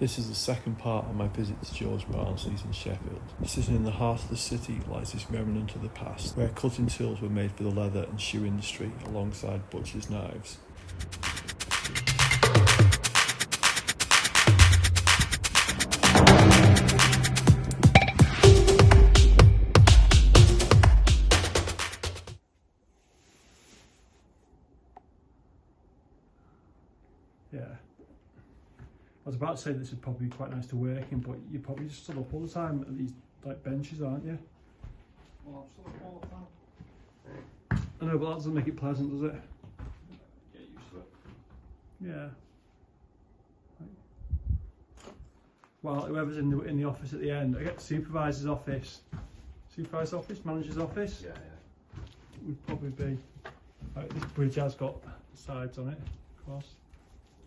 This is the second part of my visit to George Barnsley's in Sheffield. Sitting in the heart of the city lies this remnant of the past, where cutting tools were made for the leather and shoe industry alongside butchers' knives. Yeah. I was about to say this would probably be quite nice to work in, but you're probably just stood up all the time at these like benches, aren't you? Well, I'm stood up all the time. I know, but that doesn't make it pleasant, does it? Get used to it. Yeah. Well, whoever's in the office at the end, I get the supervisor's office, manager's office. Yeah. Would probably be. Like, this bridge has got sides on it, of course.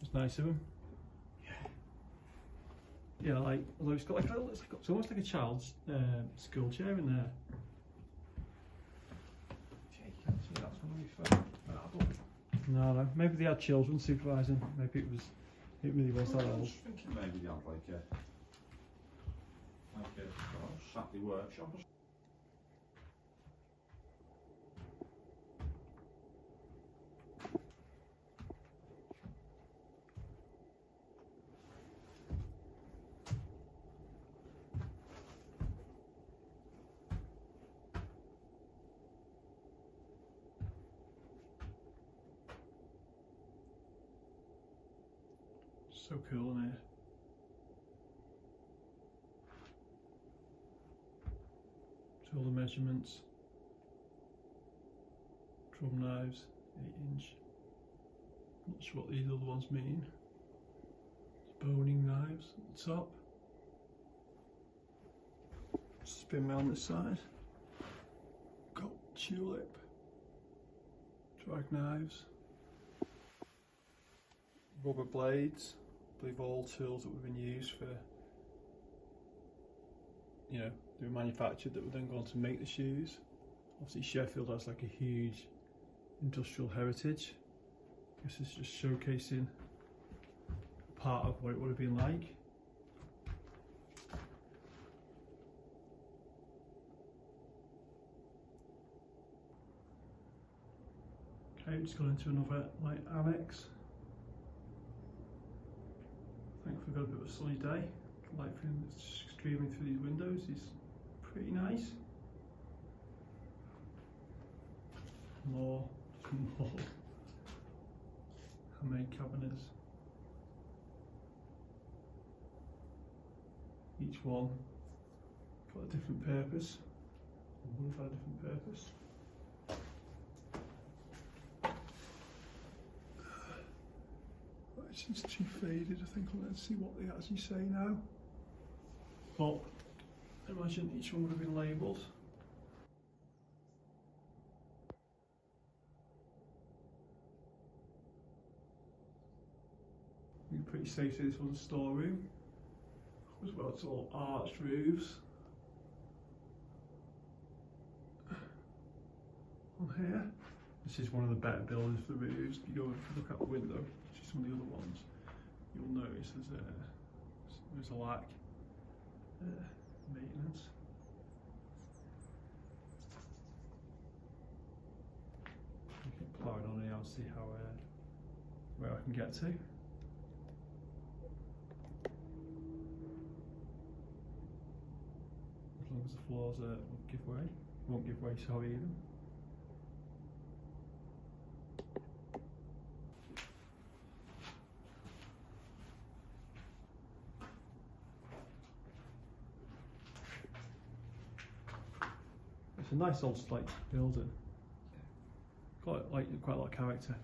It's nice of them. Yeah, like, although it's got like it's almost like a child's school chair in there. Yeah, you can't see that's going to be fair. No, maybe they had children supervising. Maybe it really was that I old. was thinking maybe they had like a Saturday workshop or something. So cool in here. So all the measurements. Drum knives, 8-inch. Not sure what these other ones mean. Boning knives at the top. Spin round this side. Got tulip. Drag knives. Rubber blades. I believe all tools that would have been used for, you know, they were manufactured that were then going to make the shoes. Obviously Sheffield has like a huge industrial heritage. I guess it's just showcasing part of what it would have been like. Okay, just gone into another like annex. Thankfully we've got a bit of a sunny day. Light streaming through these windows is pretty nice. More handmade cabinets. Each one got a different purpose. One had a different purpose. It's too faded, I think. Let's see what they actually say now. But I imagine each one would have been labelled. You're pretty safe to say this one's a storeroom. As well, it's all arched roofs. On here, this is one of the better buildings for the roofs. If you go and look out the window, see some of the other ones, you'll notice there's a lack of maintenance. You can plough it on here and see how where I can get to. As long as the floors won't give way so even. It's a nice old slate building. Quite a lot of character.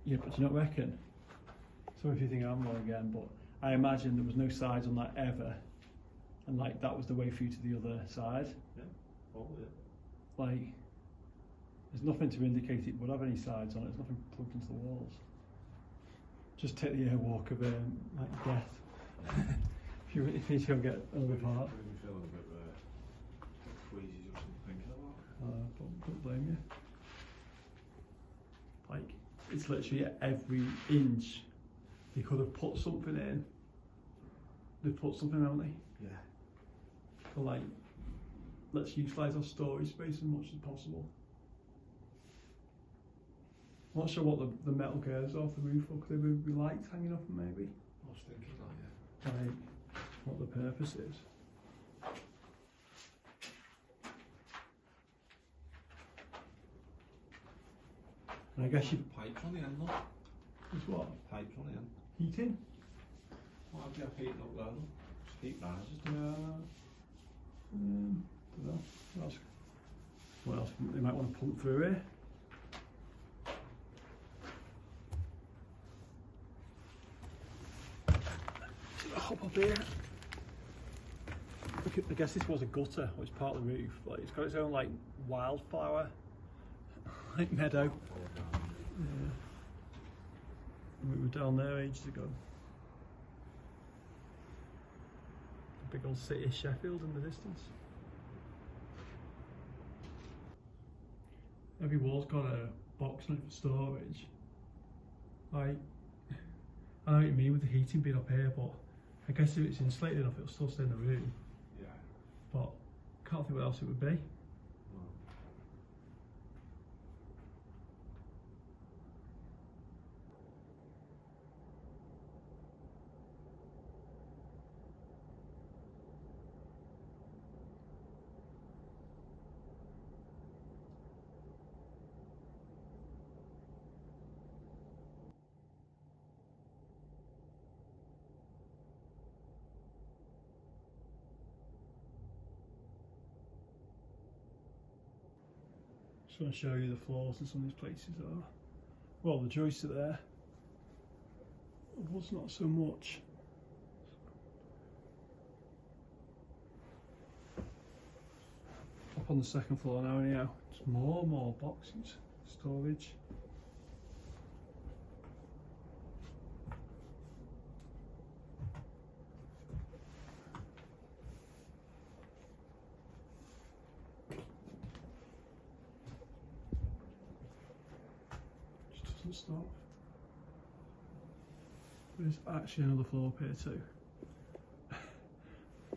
Yeah, but do you not reckon? So if you think I'm wrong again, but I imagine there was no sides on that ever, and like that was the way through to the other side. Yeah, probably. Like, there's nothing to indicate it would have any sides on it. There's nothing plugged into the walls. Just take the airwalk of like death. if you don't get another part. I'm feeling a bit queasy just thinking about Don't blame you. Like, it's literally every inch they could have put something in. They've put something, haven't they? Yeah. So like, let's utilise our storage space as much as possible. I'm not sure what the metal girders off the roof are. Could they be lights hanging off them maybe? I was thinking that, yeah. Like, what the purpose is. And I guess you... Pipes on the end, look. It's what? Pipes on the end. Heating? Why do you have heating up there, look? Just heat rises. Don't know. What else they might want to pump through here? Hop up here. I guess this was a gutter, or it's part of the roof. Like, it's got its own like wildflower, like meadow. Yeah. We were down there ages ago. The big old city of Sheffield in the distance. Every wall's got a box on it for storage. Like, I know what you mean with the heating being up here, but I guess if it's insulated enough, it'll still stay in the room. Yeah. But can't think what else it would be. Just want to show you the floors in some of these places are. Well, the joists are there. The wood's not so much. Up on the second floor now anyhow. Just more and more boxes, storage. Just doesn't stop. There's actually another floor up here too.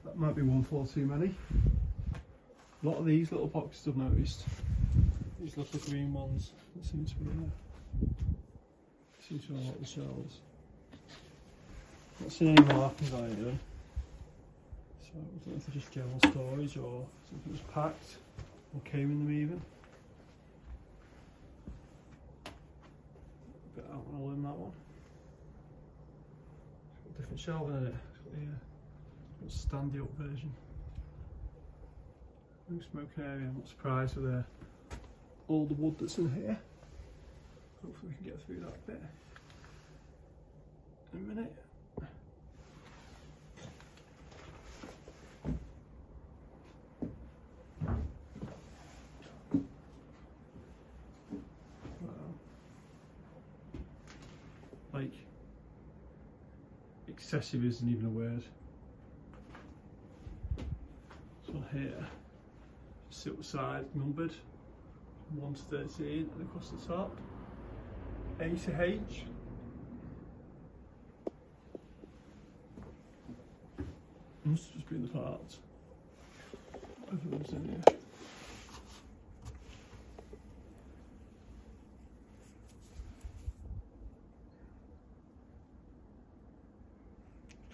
That might be one floor too many. A lot of these little boxes I've noticed. These little green ones that seem to be there. Seem to have a lot of shelves. Not seen any markings on any of them. So I don't know if they're just general storage or something was packed or came in them even. A bit out and all in that one. It's got a different shelving in it. It's got the standy up version. No smoking area. I'm not surprised with all the wood that's in here. Hopefully we can get through that bit in a minute. Like, excessive isn't even a word. So here, silk side numbered 1 to 13 and across the top A to H. Must have just been the parts. Everyone's in here.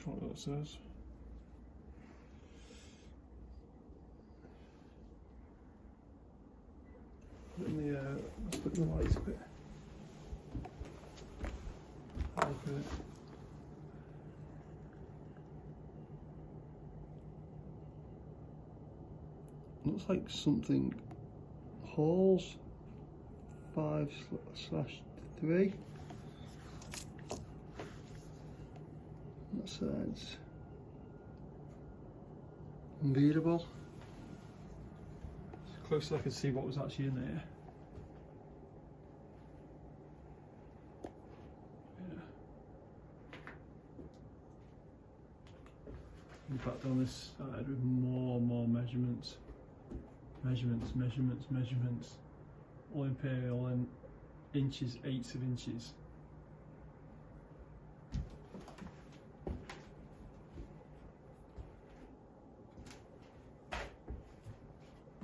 Try what it says. Let's put the lights a bit. Looks like something halls 5/3. That side's unbeatable. As close as I could see what was actually in there. Back down this side with more and more measurements. Measurements, measurements, measurements. All imperial and inches, eighths of inches.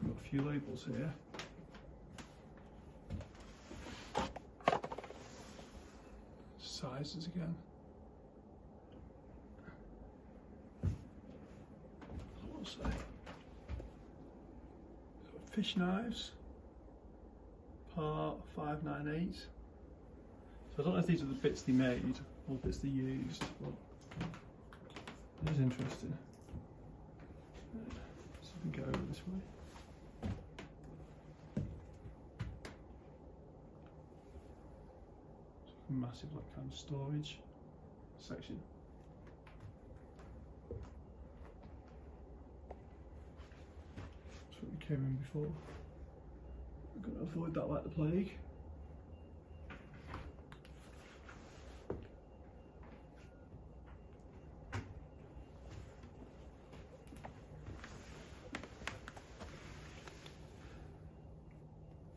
Got a few labels here. Sizes again. What's that? Fish knives, part 598. So I don't know if these are the bits they made or bits they used, but it is interesting. So we can go over this way. Massive, like, kind of storage section. That's what we came in before. We're going to avoid that like the plague.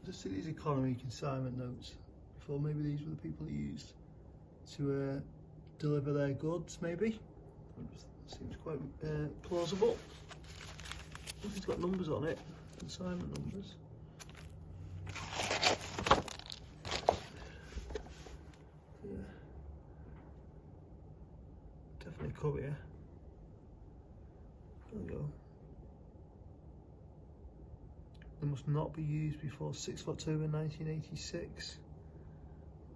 Just see these economy consignment notes. Before, maybe these were the people who used to deliver their goods, maybe. Seems quite plausible. Look, it's got numbers on it, consignment numbers. Yeah. Definitely courier. There we go. They must not be used before 6th of October 1986.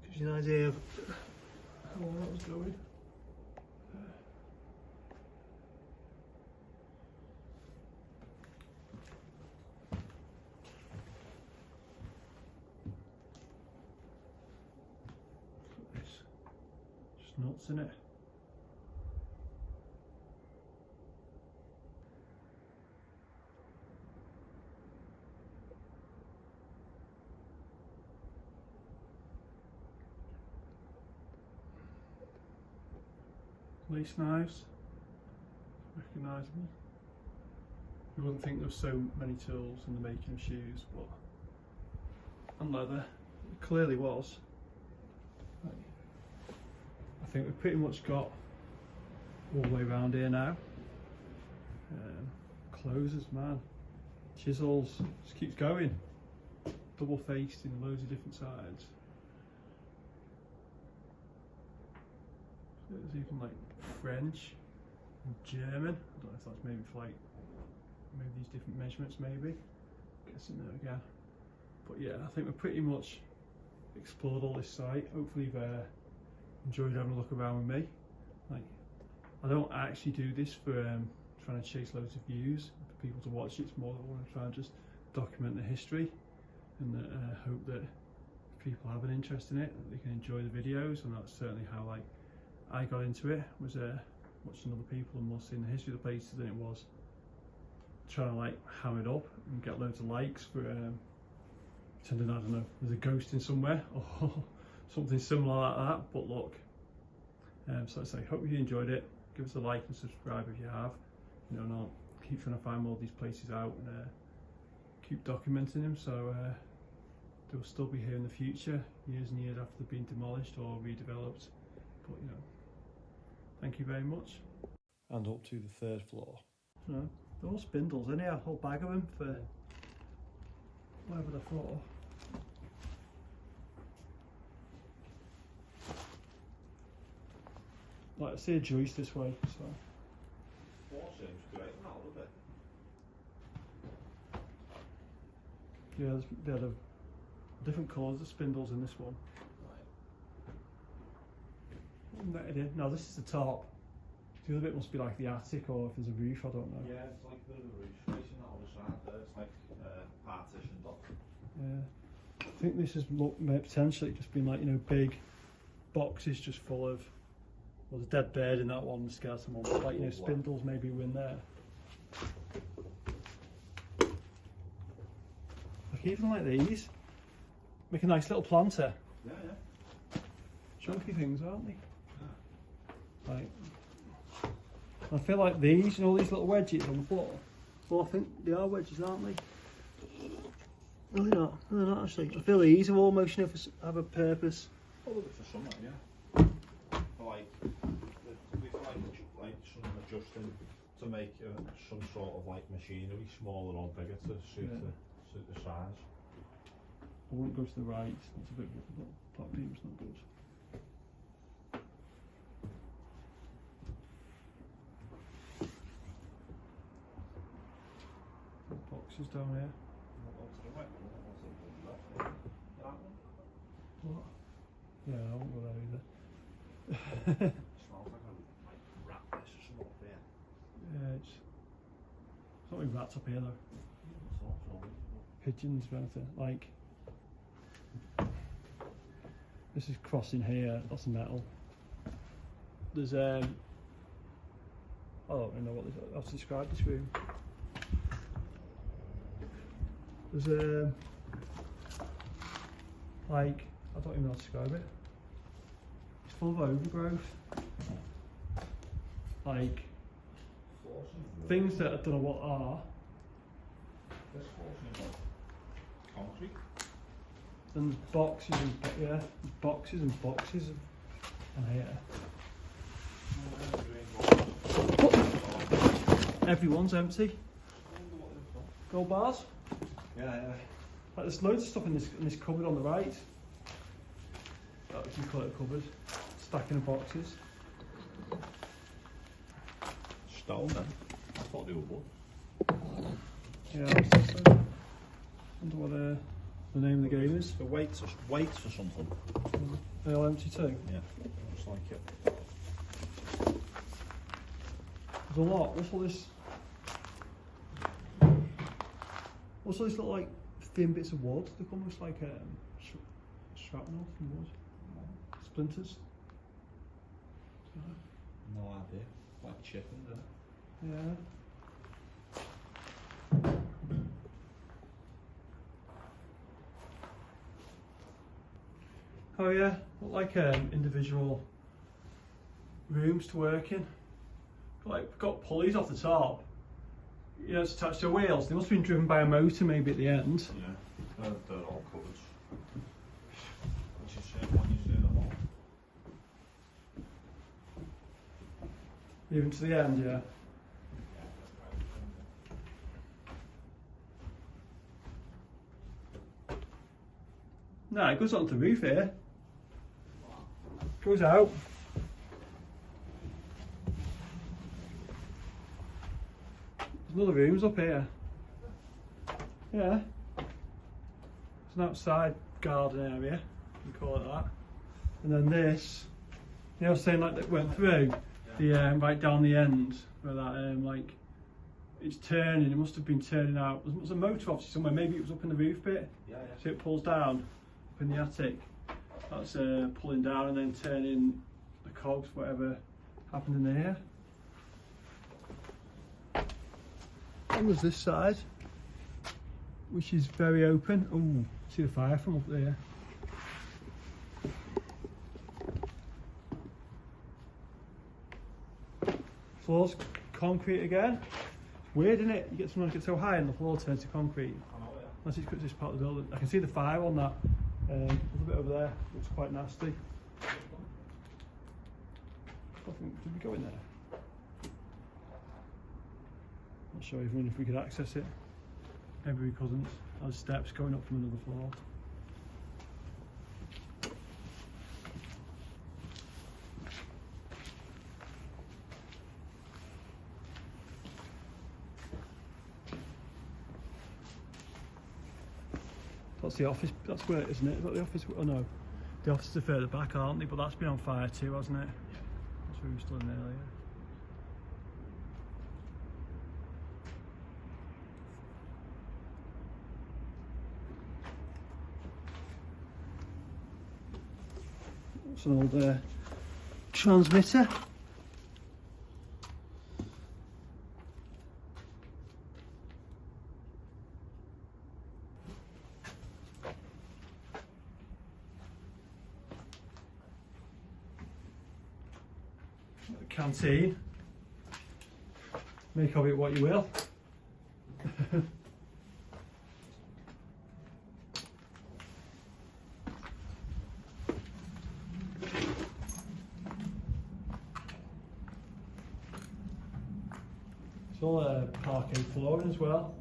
Gives you an idea of how long that was going. Just nuts, innit? Lace knives, recognisable. You wouldn't think there were so many tools in the making of shoes, but and leather, it clearly was. I think we've pretty much got all the way around here now. Closers, man, chisels, just keeps going. Double faced in loads of different sides. There's even like French and German. I don't know if that's maybe for like maybe these different measurements, maybe. Guessing there again. But yeah, I think we've pretty much explored all this site. Hopefully you've enjoyed having a look around with me. Like, I don't actually do this for trying to chase loads of views for people to watch it. It's more that I want to try and just document the history, and hope that if people have an interest in it, that they can enjoy the videos. And that's certainly how like I got into it, was watching other people and more seeing the history of the places than it was trying to like ham it up and get loads of likes for pretending, I don't know, there's a ghost in somewhere or something similar like that. But look, so I say, hope you enjoyed it. Give us a like and subscribe if you have. You know, and I'll keep trying to find more of these places out and keep documenting them, so they'll still be here in the future, years and years after they've been demolished or redeveloped. But you know, thank you very much. And up to the 3rd floor. No, they're all spindles, isn't it? A whole bag of them for whatever they're for. Like, I see a joist this way, so. Four seems great now, doesn't it? Yeah, they had different colours of spindles in this one. Netted in. Now this is the top. The other bit must be like the attic, or if there's a roof, I don't know. Yeah, it's like a bit of a roof facing that other side there. It's like partitioned off. Yeah. I think this has potentially just been like, you know, big boxes just full of, well, there's dead bird in that one, the skeleton one, but like, you know, spindles maybe were in there. Like, even like these, make a nice little planter. Yeah, yeah. Chunky things, aren't they? Like, I feel like these, you know, these little wedges on the floor. Well, I think they are wedges, aren't they? No, they're not. No, they're not actually. I feel these are almost, you know, have a purpose. Probably for summer, yeah. For like, we can like some adjusting to make some sort of like machinery smaller or bigger to suit the size. I won't go to the right. That's a bit. That beam's not good. Boxes down here. What? Yeah, I won't go there either. Smells like a rat piss or something up there. Yeah, it's not really rats up here though. Pigeons, or anything. Like this is crossing here. That's metal. There's I don't really know how to describe this room. There's like I don't even know how to describe it. It's full of overgrowth. Like things that I don't know what are. Concrete. And boxes and boxes and boxes on here. Everyone's empty. Gold bars. Yeah. Like there's loads of stuff in this cupboard on the right. That we can call it a cupboard. Stacking of boxes. Stone then. I thought they were wood. Yeah, I wonder what the name of the game is. The weights or something. They all empty too. Yeah, looks like it. There's a lot. What's all this? What's all these little like thin bits of wood? They're almost like shrapnel from wood. Splinters. No idea. Like chipping, isn't it? Yeah. Oh yeah, look like individual rooms to work in. Got pulleys off the top. You know, it's attached to wheels. They must have been driven by a motor maybe at the end. Yeah, they're all covered. Which is when you see them all. Even to the end, yeah. No, it goes onto the roof here. Goes out. There's another rooms up here. Yeah. It's an outside garden area, you call it that. And then this, you know, I was saying like that went through the right down the end where that like it's turning. It must have been turning out. There was a motor obviously somewhere. Maybe it was up in the roof bit. Yeah. So it pulls down up in the attic. That's pulling down and then turning the cogs, whatever happened in there. And there's this side, which is very open. Oh, see the fire from up there. Floor's concrete again. It's weird, isn't it? You get something that gets so high and the floor turns to concrete. I know, yeah. Unless it's this part of the building. I can see the fire on that. A little bit over there. Looks quite nasty. Did we go in there? Not sure even if we could access it. Maybe we couldn't. There's steps going up from another floor. That's the office, that's where it, isn't it? Is that the office? Oh no, the offices are further back, aren't they? But that's been on fire too, hasn't it? Yeah. That's where we were still in earlier. It's an old transmitter. Canteen. Make of it what you will. parquet flooring as well.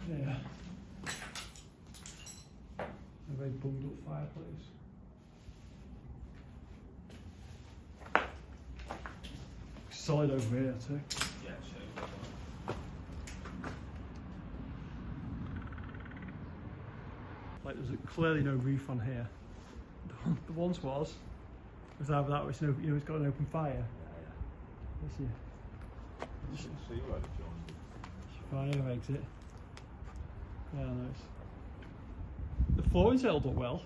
Yeah. A very bunged up fireplace. Solid over here too. Yeah, so. Like there's clearly no roof on here. The once was either that or it's, it's got an open fire. Yeah. This is See where it's on. fire exit. Yeah, nice. The flooring's held up well.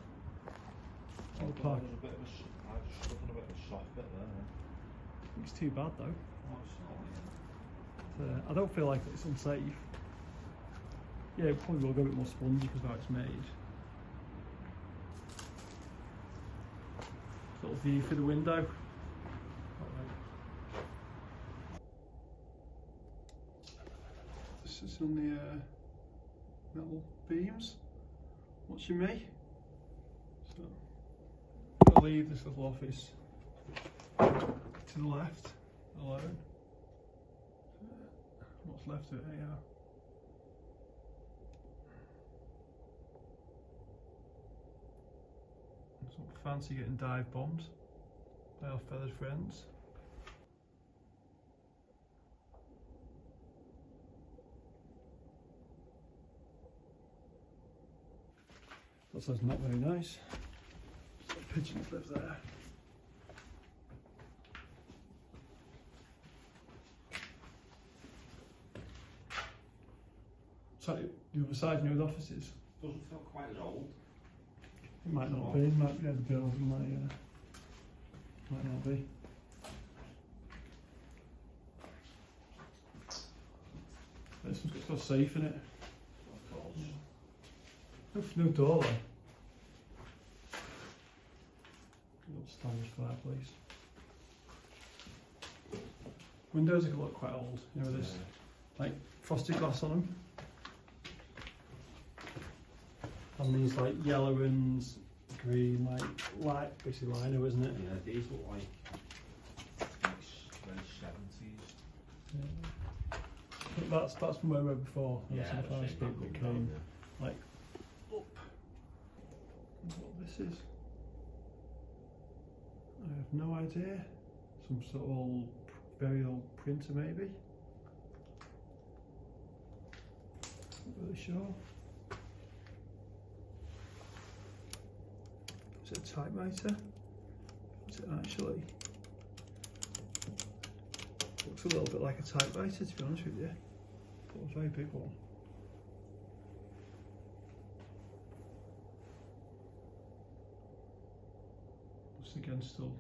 Oh, The park. there's a bit of a, I just stuck in a bit of a soft bit there. It's too bad though. Oh, it's not, I don't feel like it's unsafe. Yeah, it probably will go a bit more spongy because of how it's made. Little view through the window. This is on the metal beams. Watching me. So I'll leave this little office to the left alone. What's left of it? Yeah. Sort of fancy getting dive bombed by our feathered friends. That sounds not very nice. Some pigeons live there. So the other side, the offices. doesn't feel quite as old. It might not be. It might be the building. Might not be. This one's got a safe in it. Of course. No door though. Little stylish fireplace. Windows look quite old, with this like frosted glass on them. And these like yellow and green, light, basically lino, isn't it? Yeah, these look like very 70s. Yeah. I think that's from where we were before. Yeah, That's the first bit that came like up. That's what this is. I have no idea. Some sort of old, very old printer maybe. Not really sure. Is it a typewriter? Is it actually? Looks a little bit like a typewriter, to be honest with you. But a very big one. Just again, still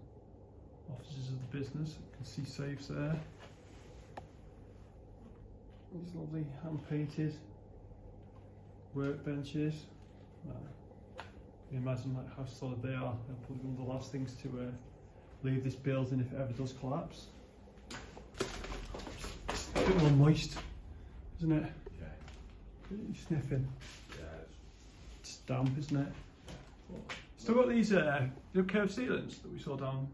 offices of the business. You can see safes there. These lovely hand-painted workbenches. You imagine like how solid they are. They're probably one of the last things to leave this building if it ever does collapse. It's a bit more moist, isn't it? Yeah. You're sniffing. Yeah. It's damp, isn't it? Still got these curved ceilings that we saw down.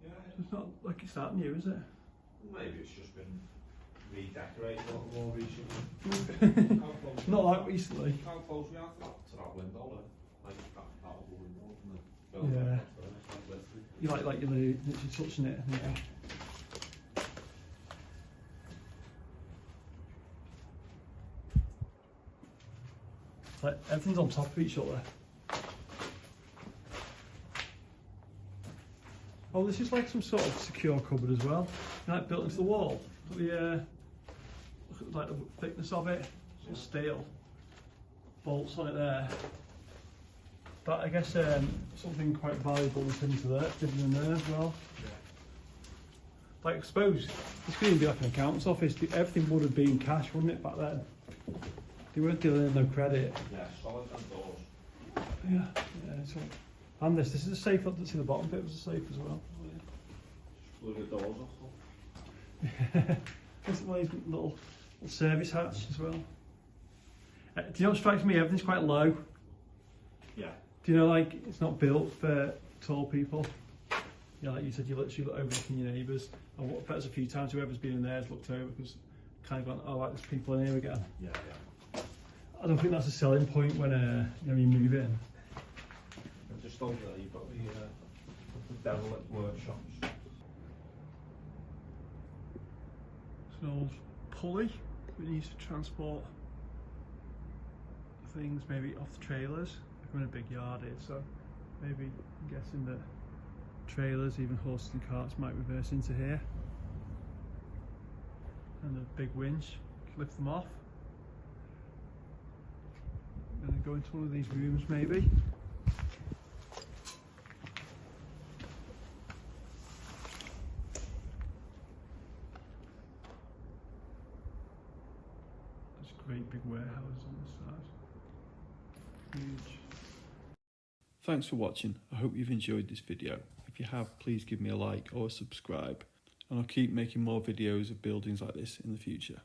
Yeah. It's not like it's that new, is it? Maybe it's just been redecorated a lot more recently. How close? Not that recently. How close we are to that window there? Like that other window in the building. Yeah. Like literally. You like you're literally touching it. Yeah. Like everything's on top of each other. Oh, this is like some sort of secure cupboard as well. Like built into the wall. Look at like the thickness of it. It's all steel. Bolts on it there. But I guess something quite valuable is into there, hidden in there as well. Yeah. Like I suppose this could even be like an accountant's office. Everything would have been cash, wouldn't it, back then? They weren't dealing in no credit. Yeah, solid and doors. Yeah, yeah. So, and this is a safe. Up to the bottom bit was a safe as well. Just blew the doors off. There's one of these little service hatch as well. Do you know what strikes me? Everything's quite low. Yeah. Do you know, like it's not built for tall people? you know, like you said, you literally look overlooking your neighbours. And what bet a few times whoever's been in there has looked over because kind of gone, oh, right, there's people in here again. Yeah. I don't think that's a selling point when you know, you move in. And just over there, you've got the derelict workshops. It's an old pulley that you use to transport things maybe off the trailers. Like I'm in a big yard here, so maybe I'm guessing that trailers, even horses and carts, might reverse into here. And a big winch, lift them off. And then go into one of these rooms maybe. There's great big warehouses on this side. Huge. Thanks for watching. I hope you've enjoyed this video. If you have, please give me a like or a subscribe, and I'll keep making more videos of buildings like this in the future.